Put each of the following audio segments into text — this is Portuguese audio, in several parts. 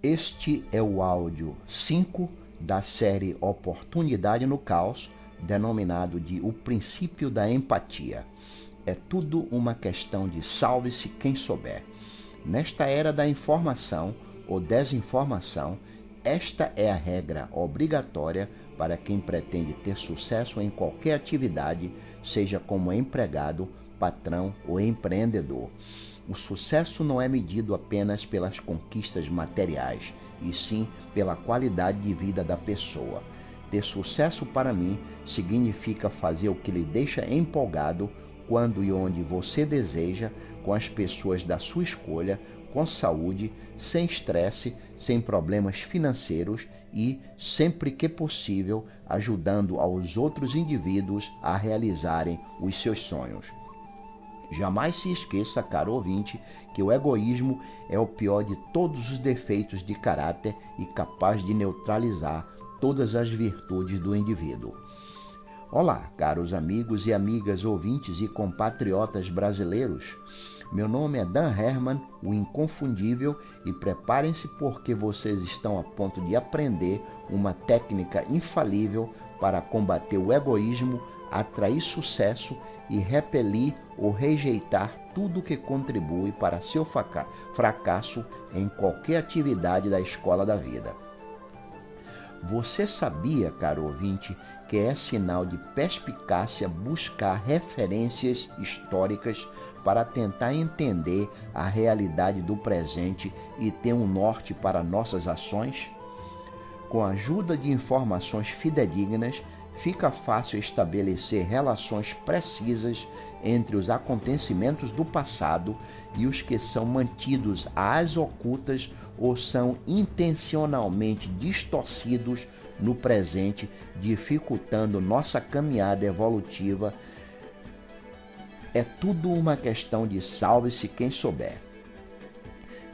Este é o áudio 5 da série Oportunidade no Caos, denominado de O Princípio da Empatia. É tudo uma questão de salve-se quem souber. Nesta era da informação ou desinformação, esta é a regra obrigatória para quem pretende ter sucesso em qualquer atividade, seja como empregado, patrão ou empreendedor. O sucesso não é medido apenas pelas conquistas materiais, e sim pela qualidade de vida da pessoa. Ter sucesso para mim significa fazer o que lhe deixa empolgado quando e onde você deseja, com as pessoas da sua escolha, com saúde, sem estresse, sem problemas financeiros e, sempre que possível, ajudando aos outros indivíduos a realizarem os seus sonhos. Jamais se esqueça, caro ouvinte, que o egoísmo é o pior de todos os defeitos de caráter e capaz de neutralizar todas as virtudes do indivíduo. Olá, caros amigos e amigas ouvintes e compatriotas brasileiros. Meu nome é Dan Herman, o inconfundível, e preparem-se porque vocês estão a ponto de aprender uma técnica infalível para combater o egoísmo, atrair sucesso e repelir ou rejeitar tudo que contribui para seu fracasso em qualquer atividade da escola da vida. Você sabia, caro ouvinte, que é sinal de perspicácia buscar referências históricas para tentar entender a realidade do presente e ter um norte para nossas ações? Com a ajuda de informações fidedignas, fica fácil estabelecer relações precisas entre os acontecimentos do passado e os que são mantidos às ocultas ou são intencionalmente distorcidos no presente, dificultando nossa caminhada evolutiva. É tudo uma questão de salve-se quem souber.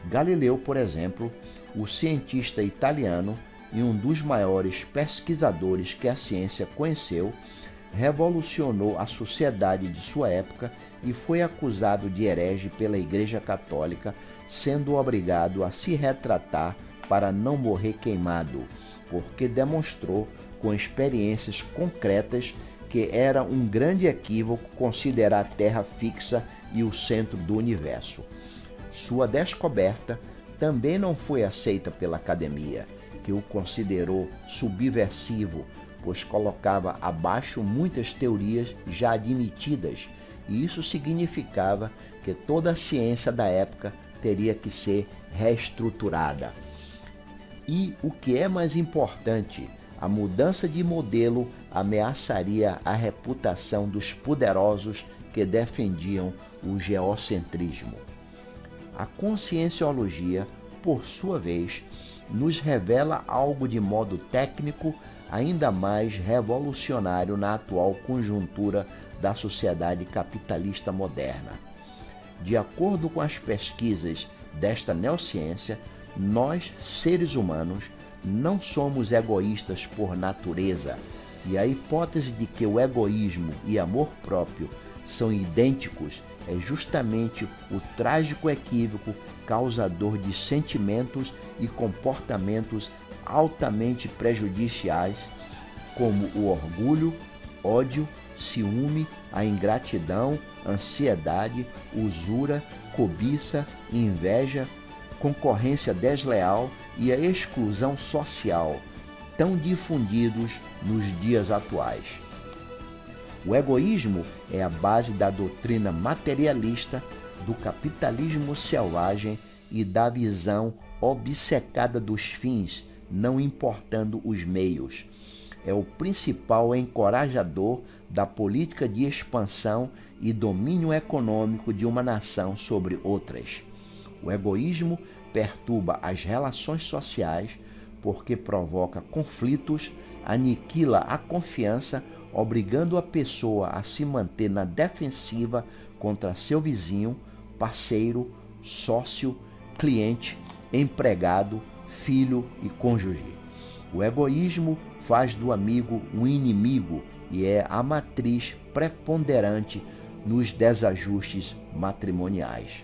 Galileu, por exemplo, o cientista italiano e um dos maiores pesquisadores que a ciência conheceu, revolucionou a sociedade de sua época e foi acusado de herege pela Igreja Católica, sendo obrigado a se retratar para não morrer queimado, porque demonstrou com experiências concretas que era um grande equívoco considerar a Terra fixa e o centro do universo. Sua descoberta também não foi aceita pela academia, que o considerou subversivo, pois colocava abaixo muitas teorias já admitidas, e isso significava que toda a ciência da época teria que ser reestruturada. E o que é mais importante, a mudança de modelo ameaçaria a reputação dos poderosos que defendiam o geocentrismo. A conscienciologia, por sua vez, nos revela algo de modo técnico ainda mais revolucionário na atual conjuntura da sociedade capitalista moderna. De acordo com as pesquisas desta neociência, nós, seres humanos, não somos egoístas por natureza, e a hipótese de que o egoísmo e amor próprio são idênticos é justamente o trágico equívoco causador de sentimentos e comportamentos altamente prejudiciais, como o orgulho, ódio, ciúme, a ingratidão, ansiedade, usura, cobiça, inveja, concorrência desleal e a exclusão social, tão difundidos nos dias atuais. O egoísmo é a base da doutrina materialista, do capitalismo selvagem e da visão obcecada dos fins, não importando os meios. É o principal encorajador da política de expansão e domínio econômico de uma nação sobre outras. O egoísmo perturba as relações sociais porque provoca conflitos, aniquila a confiança, obrigando a pessoa a se manter na defensiva contra seu vizinho, parceiro, sócio, cliente, empregado, filho e cônjuge. O egoísmo faz do amigo um inimigo e é a matriz preponderante nos desajustes matrimoniais.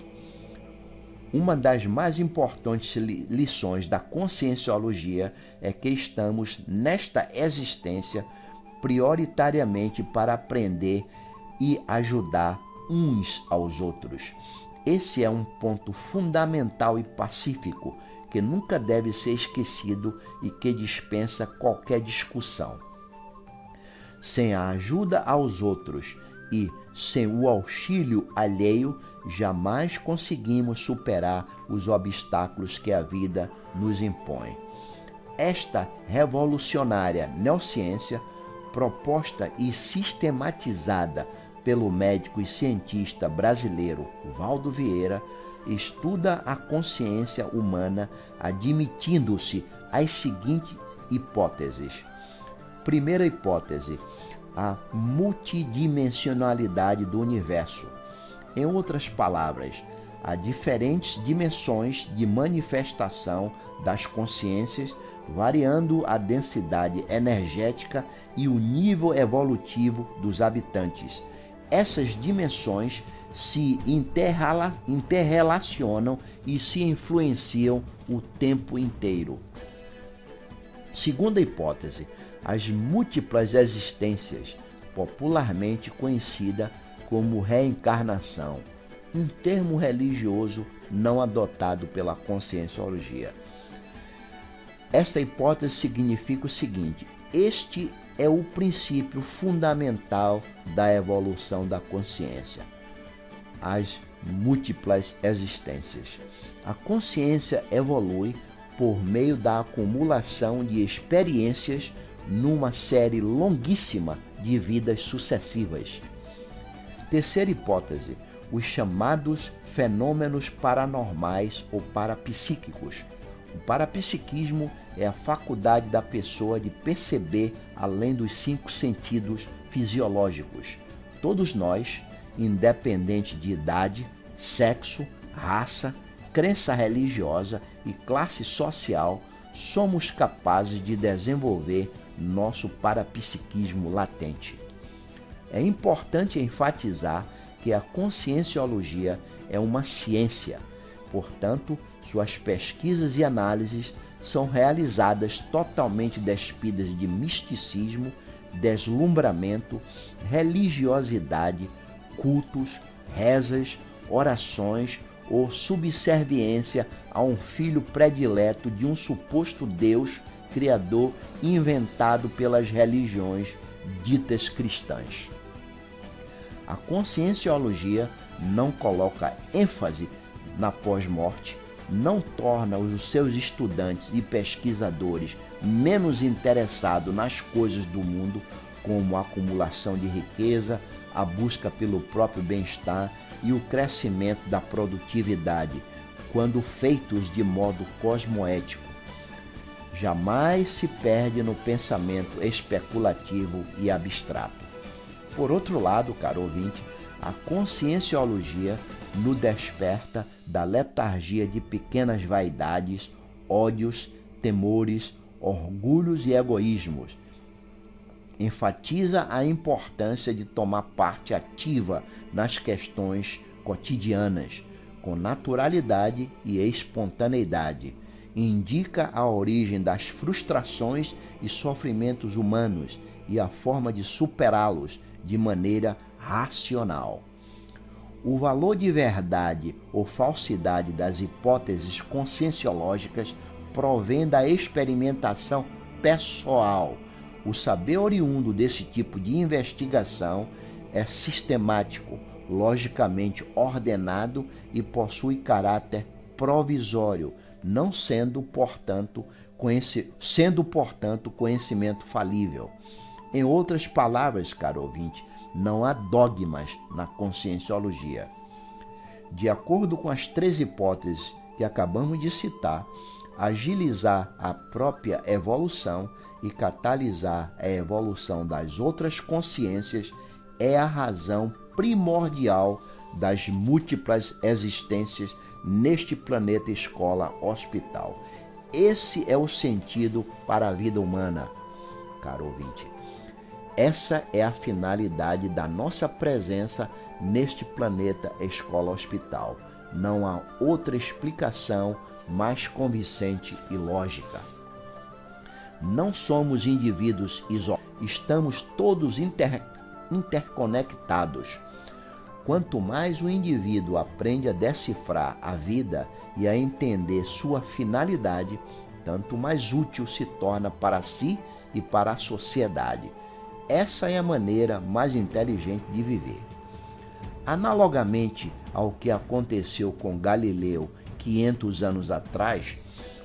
Uma das mais importantes lições da conscienciologia é que estamos nesta existência prioritariamente para aprender e ajudar uns aos outros. Esse é um ponto fundamental e pacífico que nunca deve ser esquecido e que dispensa qualquer discussão. Sem a ajuda aos outros e sem o auxílio alheio, jamais conseguimos superar os obstáculos que a vida nos impõe. Esta revolucionária neociência, proposta e sistematizada pelo médico e cientista brasileiro Valdo Vieira, estuda a consciência humana admitindo-se as seguintes hipóteses. Primeira hipótese: a multidimensionalidade do universo. Em outras palavras, há diferentes dimensões de manifestação das consciências, variando a densidade energética e o nível evolutivo dos habitantes. Essas dimensões se interrelacionam e se influenciam o tempo inteiro. Segunda hipótese: as múltiplas existências, popularmente conhecida como reencarnação, um termo religioso não adotado pela conscienciologia. Esta hipótese significa o seguinte: este é o princípio fundamental da evolução da consciência, as múltiplas existências. A consciência evolui por meio da acumulação de experiências numa série longuíssima de vidas sucessivas. Terceira hipótese: os chamados fenômenos paranormais ou parapsíquicos. O parapsiquismo é a faculdade da pessoa de perceber além dos 5 sentidos fisiológicos. Todos nós, independente de idade, sexo, raça, crença religiosa e classe social, somos capazes de desenvolver nosso parapsiquismo latente. É importante enfatizar que a conscienciologia é uma ciência, portanto, suas pesquisas e análises são realizadas totalmente despidas de misticismo, deslumbramento, religiosidade, cultos, rezas, orações ou subserviência a um filho predileto de um suposto Deus criador inventado pelas religiões ditas cristãs. A conscienciologia não coloca ênfase na pós-morte, não torna os seus estudantes e pesquisadores menos interessados nas coisas do mundo, como a acumulação de riqueza, a busca pelo próprio bem-estar e o crescimento da produtividade, quando feitos de modo cosmoético. Jamais se perde no pensamento especulativo e abstrato. Por outro lado, caro ouvinte, a conscienciologia nos desperta da letargia de pequenas vaidades, ódios, temores, orgulhos e egoísmos. Enfatiza a importância de tomar parte ativa nas questões cotidianas, com naturalidade e espontaneidade. Indica a origem das frustrações e sofrimentos humanos e a forma de superá-los de maneira racional. O valor de verdade ou falsidade das hipóteses conscienciológicas provém da experimentação pessoal. O saber oriundo desse tipo de investigação é sistemático, logicamente ordenado e possui caráter provisório, não sendo, portanto, conhecimento falível. Em outras palavras, caro ouvinte, não há dogmas na conscienciologia. De acordo com as 3 hipóteses que acabamos de citar, agilizar a própria evolução e catalisar a evolução das outras consciências é a razão primordial das múltiplas existências neste planeta escola-hospital. Esse é o sentido para a vida humana, caro ouvinte. Essa é a finalidade da nossa presença neste planeta escola-hospital. Não há outra explicação mais convincente e lógica. Não somos indivíduos isolados, estamos todos interconectados. Quanto mais o indivíduo aprende a decifrar a vida e a entender sua finalidade, tanto mais útil se torna para si e para a sociedade. Essa é a maneira mais inteligente de viver. Analogamente ao que aconteceu com Galileu 500 anos atrás,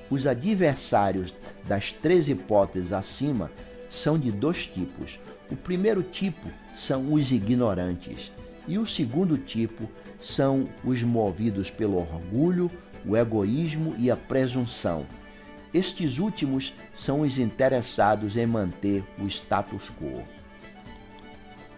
os adversários das 3 hipóteses acima são de 2 tipos. O primeiro tipo são os ignorantes e o segundo tipo são os movidos pelo orgulho, o egoísmo e a presunção. Estes últimos são os interessados em manter o status quo.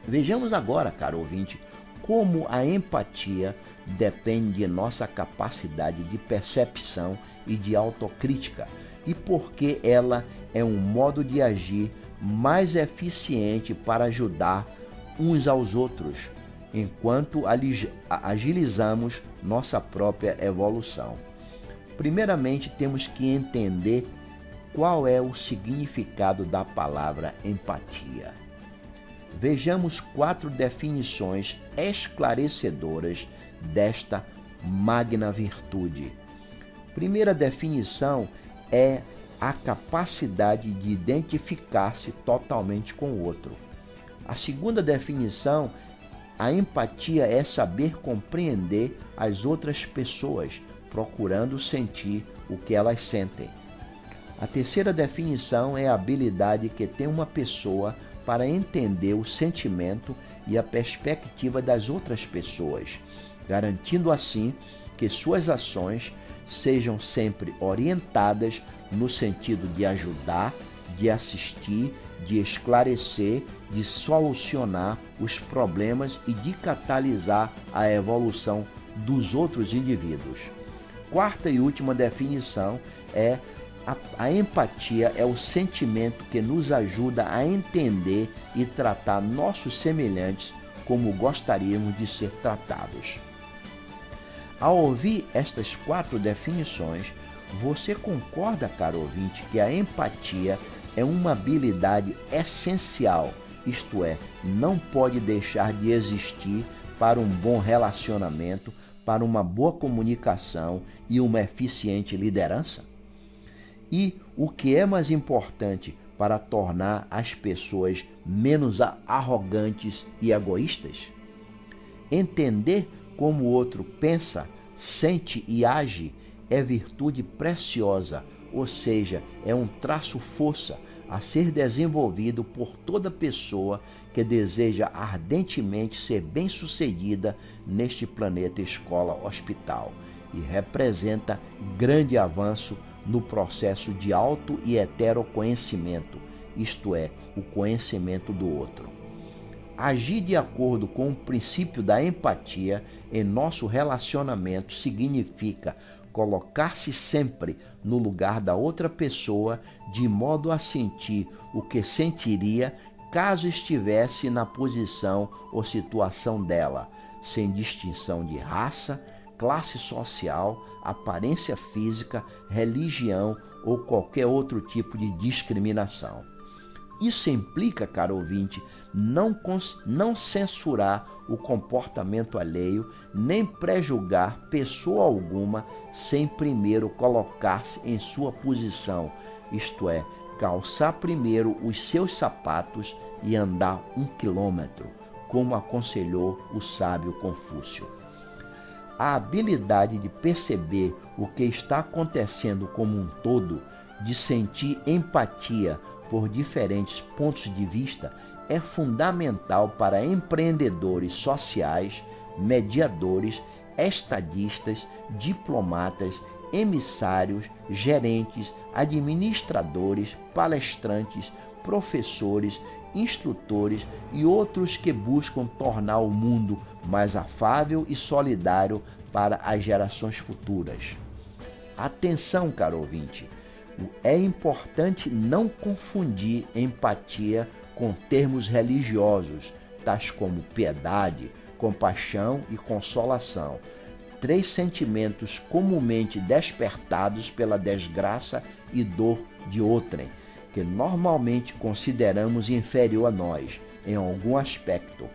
Vejamos agora, caro ouvinte, como a empatia depende de nossa capacidade de percepção e de autocrítica, e porque ela é um modo de agir mais eficiente para ajudar uns aos outros, enquanto agilizamos nossa própria evolução. Primeiramente, temos que entender qual é o significado da palavra empatia. Vejamos 4 definições esclarecedoras desta magna virtude. Primeira definição é a capacidade de identificar-se totalmente com o outro. A segunda definição, a empatia é saber compreender as outras pessoas, procurando sentir o que elas sentem. A terceira definição é a habilidade que tem uma pessoa para entender o sentimento e a perspectiva das outras pessoas, garantindo assim que suas ações sejam sempre orientadas no sentido de ajudar, de assistir, de esclarecer, de solucionar os problemas e de catalisar a evolução dos outros indivíduos. Quarta e última definição é a empatia é o sentimento que nos ajuda a entender e tratar nossos semelhantes como gostaríamos de ser tratados. Ao ouvir estas 4 definições, você concorda, caro ouvinte, que a empatia é uma habilidade essencial, isto é, não pode deixar de existir para um bom relacionamento, para uma boa comunicação e uma eficiente liderança? E o que é mais importante para tornar as pessoas menos arrogantes e egoístas? Entender como o outro pensa, sente e age é virtude preciosa, ou seja, é um traço-força a ser desenvolvido por toda pessoa que deseja ardentemente ser bem-sucedida neste planeta escola-hospital e representa grande avanço no processo de auto e heteroconhecimento, isto é, o conhecimento do outro. Agir de acordo com o princípio da empatia em nosso relacionamento significa colocar-se sempre no lugar da outra pessoa, de modo a sentir o que sentiria caso estivesse na posição ou situação dela, sem distinção de raça, classe social, aparência física, religião ou qualquer outro tipo de discriminação. Isso implica, caro ouvinte, não censurar o comportamento alheio, nem prejulgar pessoa alguma sem primeiro colocar-se em sua posição, isto é, calçar primeiro os seus sapatos e andar 1 quilômetro, como aconselhou o sábio Confúcio. A habilidade de perceber o que está acontecendo como um todo, de sentir empatia por diferentes pontos de vista, é fundamental para empreendedores sociais, mediadores, estadistas, diplomatas, emissários, gerentes, administradores, palestrantes, professores, instrutores e outros que buscam tornar o mundo mais afável e solidário para as gerações futuras. Atenção, caro ouvinte, é importante não confundir empatia com termos religiosos, tais como piedade, compaixão e consolação. 3 sentimentos comumente despertados pela desgraça e dor de outrem, que normalmente consideramos inferior a nós, em algum aspecto.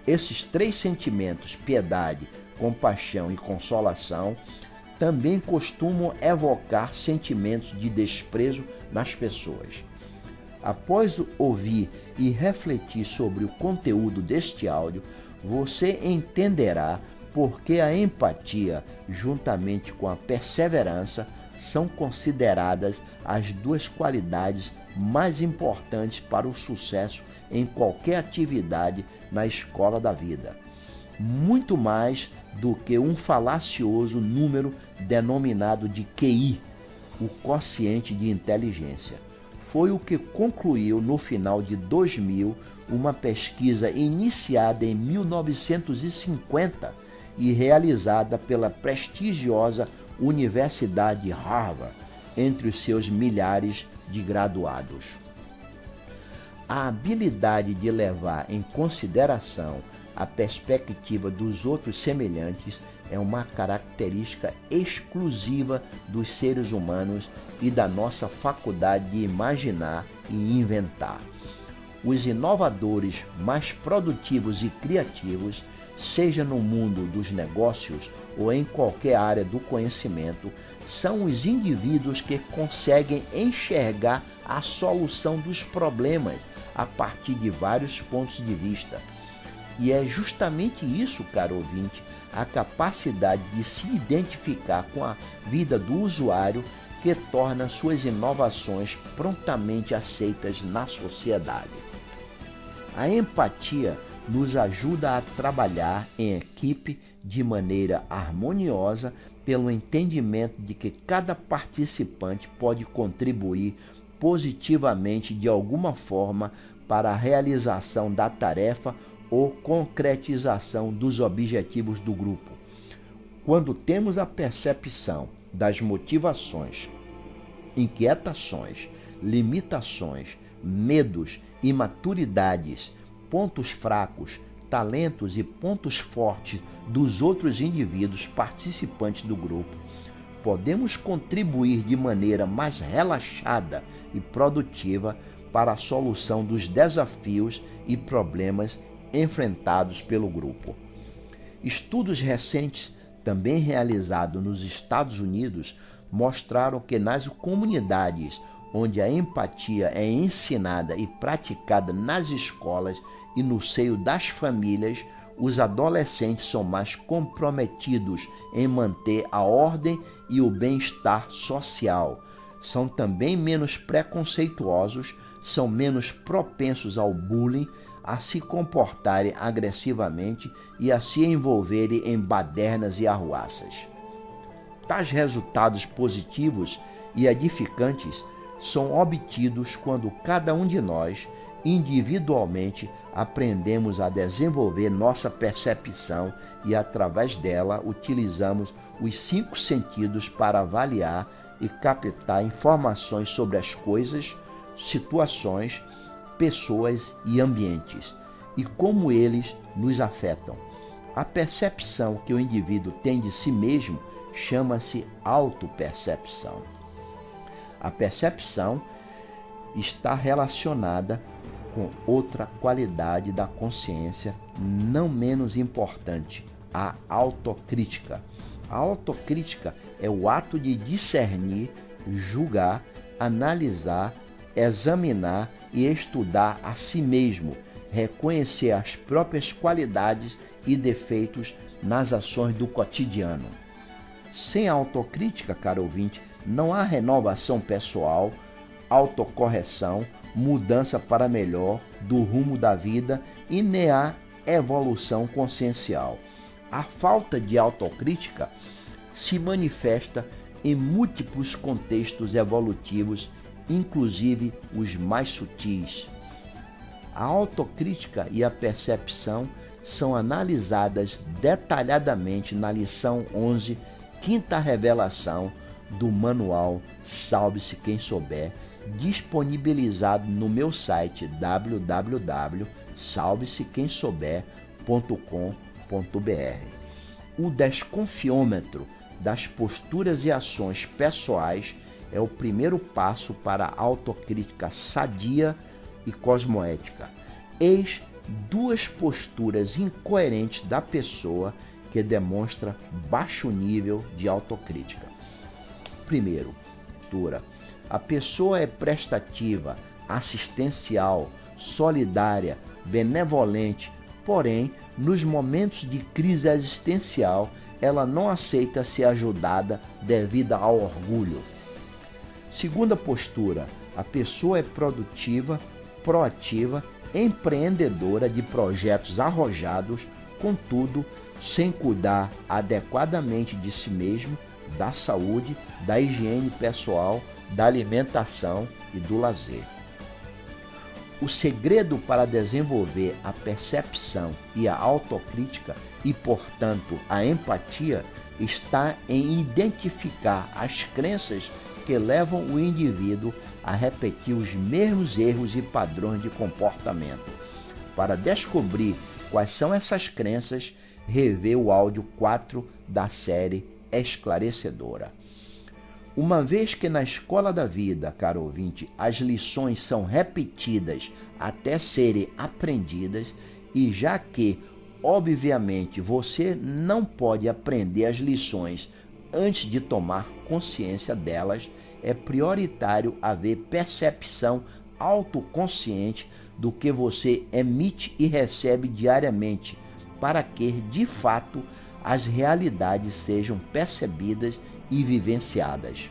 Esses 3 sentimentos, piedade, compaixão e consolação, também costumam evocar sentimentos de desprezo nas pessoas. Após ouvir e refletir sobre o conteúdo deste áudio, você entenderá por que a empatia, juntamente com a perseverança, são consideradas as 2 qualidades mais importantes para o sucesso em qualquer atividade na escola da vida. Muito mais do que um falacioso número denominado de QI, o quociente de inteligência. Foi o que concluiu no final de 2000 uma pesquisa iniciada em 1950 e realizada pela prestigiosa Universidade Harvard entre os seus milhares de graduados. A habilidade de levar em consideração a perspectiva dos outros semelhantes é uma característica exclusiva dos seres humanos e da nossa faculdade de imaginar e inventar. Os inovadores mais produtivos e criativos, seja no mundo dos negócios ou em qualquer área do conhecimento, são os indivíduos que conseguem enxergar a solução dos problemas a partir de vários pontos de vista. E é justamente isso, caro ouvinte, a capacidade de se identificar com a vida do usuário que torna suas inovações prontamente aceitas na sociedade. A empatia nos ajuda a trabalhar em equipe de maneira harmoniosa pelo entendimento de que cada participante pode contribuir positivamente de alguma forma para a realização da tarefa ou concretização dos objetivos do grupo. Quando temos a percepção das motivações, inquietações, limitações, medos, imaturidades, pontos fracos, talentos e pontos fortes dos outros indivíduos participantes do grupo, podemos contribuir de maneira mais relaxada e produtiva para a solução dos desafios e problemas enfrentados pelo grupo. Estudos recentes, também realizados nos Estados Unidos, mostraram que nas comunidades onde a empatia é ensinada e praticada nas escolas e no seio das famílias, os adolescentes são mais comprometidos em manter a ordem e o bem-estar social. São também menos preconceituosos, são menos propensos ao bullying, a se comportarem agressivamente e a se envolverem em badernas e arruaças. Tais resultados positivos e edificantes são obtidos quando cada um de nós, individualmente, aprendemos a desenvolver nossa percepção e, através dela, utilizamos os 5 sentidos para avaliar e captar informações sobre as coisas, situações, pessoas e ambientes, e como eles nos afetam. A percepção que o indivíduo tem de si mesmo chama-se autopercepção. A percepção está relacionada com outra qualidade da consciência não menos importante, a autocrítica. A autocrítica é o ato de discernir, julgar, analisar, examinar e estudar a si mesmo, reconhecer as próprias qualidades e defeitos nas ações do cotidiano. Sem autocrítica, caro ouvinte, não há renovação pessoal, autocorreção, mudança para melhor do rumo da vida e nem há evolução consciencial. A falta de autocrítica se manifesta em múltiplos contextos evolutivos, inclusive os mais sutis. A autocrítica e a percepção são analisadas detalhadamente na lição 11, quinta revelação do manual Salve-se Quem Souber, disponibilizado no meu site www.salvesequemsouber.com.br. O desconfiômetro das posturas e ações pessoais é o primeiro passo para a autocrítica sadia e cosmoética. Eis duas posturas incoerentes da pessoa que demonstra baixo nível de autocrítica. Primeiro, a pessoa é prestativa, assistencial, solidária, benevolente, porém, nos momentos de crise existencial, ela não aceita ser ajudada devido ao orgulho. Segunda postura, a pessoa é produtiva, proativa, empreendedora de projetos arrojados, contudo, sem cuidar adequadamente de si mesmo, da saúde, da higiene pessoal, da alimentação e do lazer. O segredo para desenvolver a percepção e a autocrítica e, portanto, a empatia está em identificar as crenças que levam o indivíduo a repetir os mesmos erros e padrões de comportamento. Para descobrir quais são essas crenças, revê o áudio 4 da série Esclarecedora. Uma vez que na escola da vida, caro ouvinte, as lições são repetidas até serem aprendidas, e já que, obviamente, você não pode aprender as lições antes de tomar consciência delas, é prioritário haver percepção autoconsciente do que você emite e recebe diariamente, para que, de fato, as realidades sejam percebidas e vivenciadas.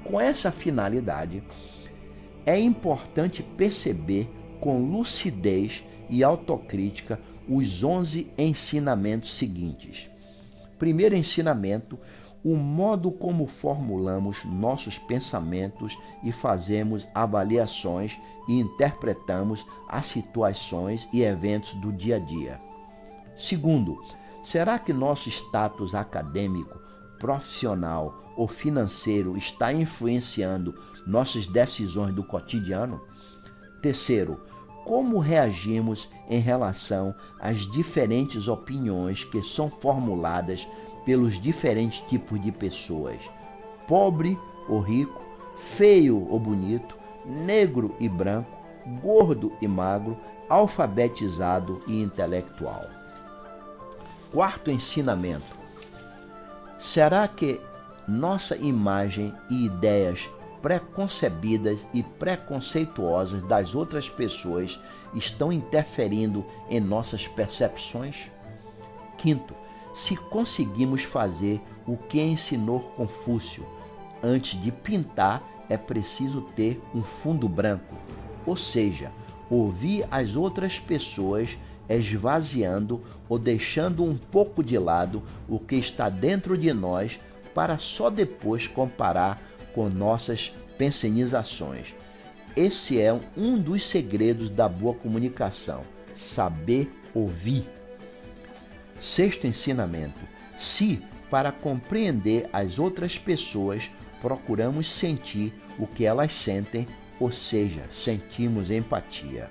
Com essa finalidade, é importante perceber com lucidez e autocrítica os 11 ensinamentos seguintes. Primeiro ensinamento: o modo como formulamos nossos pensamentos e fazemos avaliações e interpretamos as situações e eventos do dia a dia. Segundo, será que nosso status acadêmico, profissional ou financeiro está influenciando nossas decisões do cotidiano? Terceiro, como reagimos em relação às diferentes opiniões que são formuladas pelos diferentes tipos de pessoas? Pobre ou rico, feio ou bonito, negro e branco, gordo e magro, alfabetizado e intelectual. Quarto ensinamento: será que nossa imagem e ideias preconcebidas e preconceituosas das outras pessoas estão interferindo em nossas percepções? Quinto, se conseguimos fazer o que ensinou Confúcio: antes de pintar é preciso ter um fundo branco, ou seja, ouvir as outras pessoas esvaziando ou deixando um pouco de lado o que está dentro de nós para só depois comparar com nossas pensenizações. Esse é um dos segredos da boa comunicação: saber ouvir. Sexto ensinamento: se, para compreender as outras pessoas, procuramos sentir o que elas sentem, ou seja, sentimos empatia.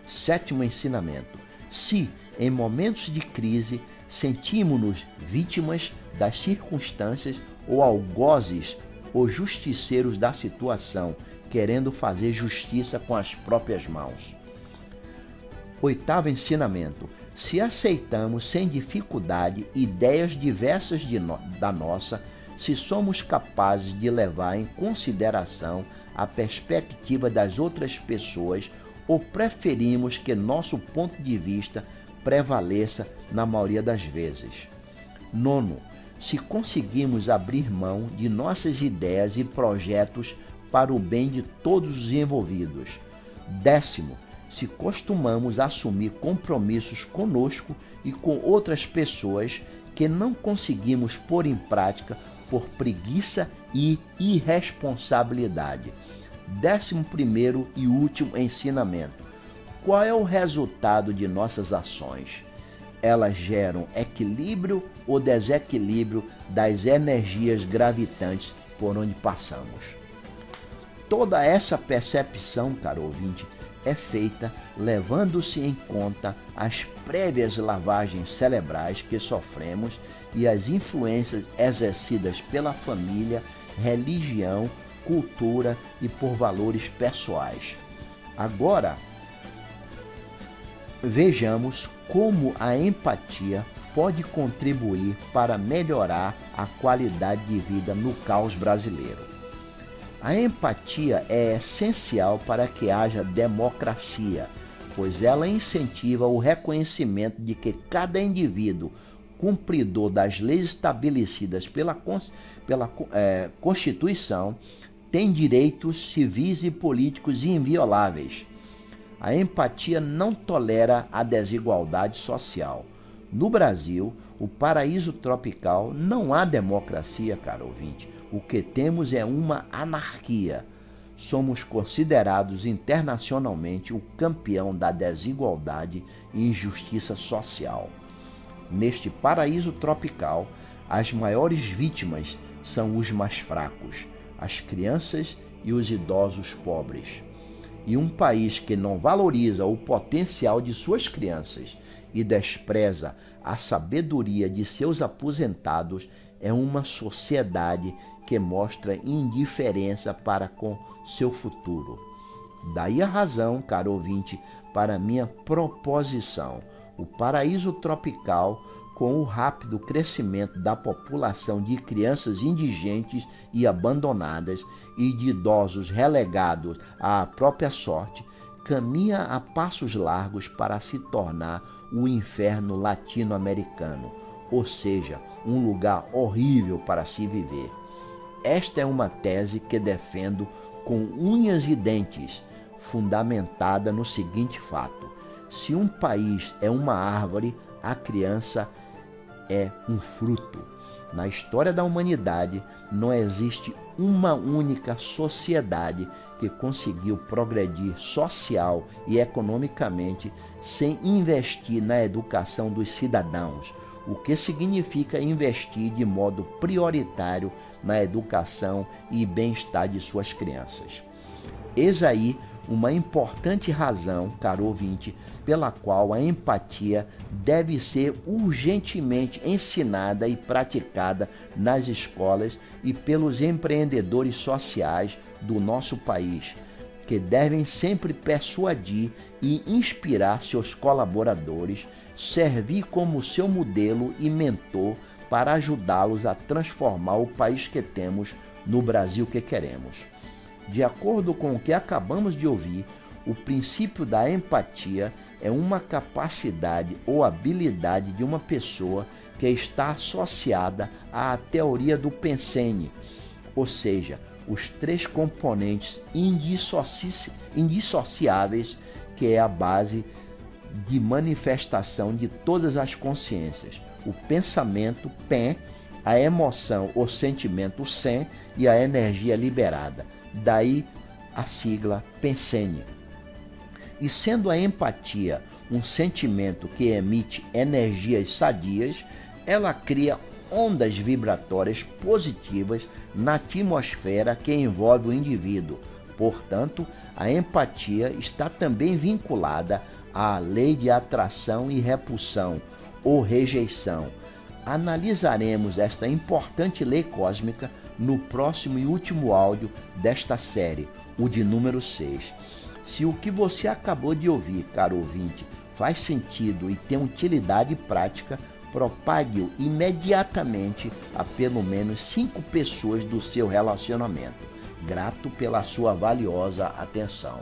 Sétimo ensinamento: se, em momentos de crise, sentimos-nos vítimas das circunstâncias ou algozes ou justiceiros da situação, querendo fazer justiça com as próprias mãos. Oitavo ensinamento: se aceitamos sem dificuldade ideias diversas da nossa, se somos capazes de levar em consideração a perspectiva das outras pessoas, ou preferimos que nosso ponto de vista prevaleça na maioria das vezes. Nono, se conseguimos abrir mão de nossas ideias e projetos para o bem de todos os envolvidos. Décimo, se costumamos assumir compromissos conosco e com outras pessoas que não conseguimos pôr em prática por preguiça e irresponsabilidade. 11º e último ensinamento: qual é o resultado de nossas ações? Elas geram equilíbrio ou desequilíbrio das energias gravitantes por onde passamos. Toda essa percepção, caro ouvinte, é feita levando-se em conta as prévias lavagens cerebrais que sofremos e as influências exercidas pela família, religião, cultura e por valores pessoais. Agora, vejamos como a empatia pode contribuir para melhorar a qualidade de vida no caos brasileiro. A empatia é essencial para que haja democracia, pois ela incentiva o reconhecimento de que cada indivíduo, cumpridor das leis estabelecidas pela Constituição, tem direitos civis e políticos invioláveis. A empatia não tolera a desigualdade social. No Brasil, o paraíso tropical, não há democracia, caro ouvinte. O que temos é uma anarquia. Somos considerados internacionalmente o campeão da desigualdade e injustiça social. Neste paraíso tropical, as maiores vítimas são os mais fracos, as crianças e os idosos pobres. E um país que não valoriza o potencial de suas crianças e despreza a sabedoria de seus aposentados é uma sociedade que mostra indiferença para com seu futuro. Daí a razão, caro ouvinte, para minha proposição. O paraíso tropical, com o rápido crescimento da população de crianças indigentes e abandonadas e de idosos relegados à própria sorte, caminha a passos largos para se tornar o inferno latino-americano, ou seja, um lugar horrível para se viver. Esta é uma tese que defendo com unhas e dentes, fundamentada no seguinte fato: se um país é uma árvore, a criança é um fruto. Na história da humanidade, não existe uma única sociedade que conseguiu progredir social e economicamente sem investir na educação dos cidadãos, o que significa investir de modo prioritário na educação e bem-estar de suas crianças. Eis aí uma importante razão, caro ouvinte, pela qual a empatia deve ser urgentemente ensinada e praticada nas escolas e pelos empreendedores sociais do nosso país, que devem sempre persuadir e inspirar seus colaboradores, servir como seu modelo e mentor para ajudá-los a transformar o país que temos no Brasil que queremos. De acordo com o que acabamos de ouvir, o princípio da empatia é uma capacidade ou habilidade de uma pessoa que está associada à teoria do Pensene, ou seja, os três componentes indissociáveis que é a base de manifestação de todas as consciências: o pensamento, pen, a emoção ou sentimento, sen, e a energia liberada. Daí a sigla Pensene. E sendo a empatia um sentimento que emite energias sadias, ela cria ondas vibratórias positivas na atmosfera que envolve o indivíduo. Portanto, a empatia está também vinculada à lei de atração e repulsão, ou rejeição. Analisaremos esta importante lei cósmica no próximo e último áudio desta série, o de número 6. Se o que você acabou de ouvir, caro ouvinte, faz sentido e tem utilidade prática, propague-o imediatamente a pelo menos 5 pessoas do seu relacionamento. Grato pela sua valiosa atenção.